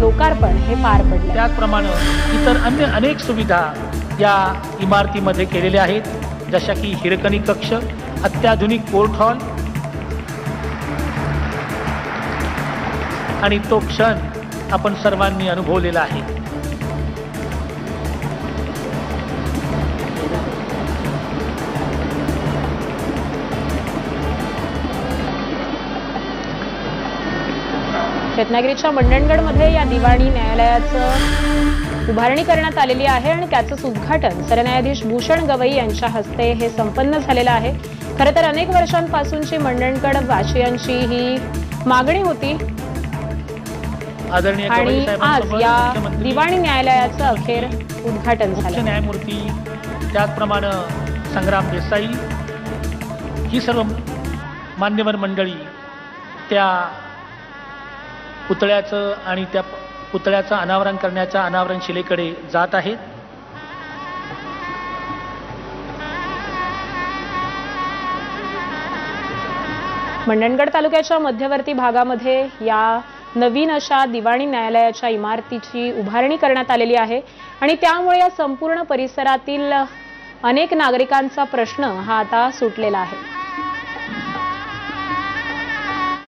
लोकार्पण हे पार पडले। त्याचप्रमाणे इतर अन्य अनेक सुविधा या इमारतीमध्ये केलेल्या आहेत, जशा की हिरकणी कक्ष, अत्याधुनिक कोर्ट हॉल, आणि तो क्षण आपण सर्वांनी अनुभवलेला आहे। रत्नागिरीच्या मंडणगडमध्ये या दिवाणी न्यायालयाचं उभारणी करण्यात आलेली आहे आणि त्याचं उद्घाटन सरन्यायाधीश भूषण गवई यांच्या हस्ते हे संपन्न झालेलं आहे। खरं तर अनेक वर्षांपासूनची मंडणगड वासियांची ही मागणी होती आणि आज या दिवाणी न्यायालयाचं अखेर उद्घाटन झालं। न्यायमूर्ती त्याचप्रमाणे संग्राम देसाई ही सर्व मान्यवर मंडळी त्या पुतळ्याचं आणि त्या पुतळ्याचं अनावरण करण्याच्या अनावरण शिलेकडे जात आहेत। मंडणगड तालुक्याच्या मध्यवर्ती भागामध्ये या नवीन अशा दिवाणी न्यायालयाच्या इमारतीची उभारणी करण्यात आलेली आहे आणि त्यामुळे या संपूर्ण परिसरातील अनेक नागरिकांचा प्रश्न हा आता सुटलेला आहे।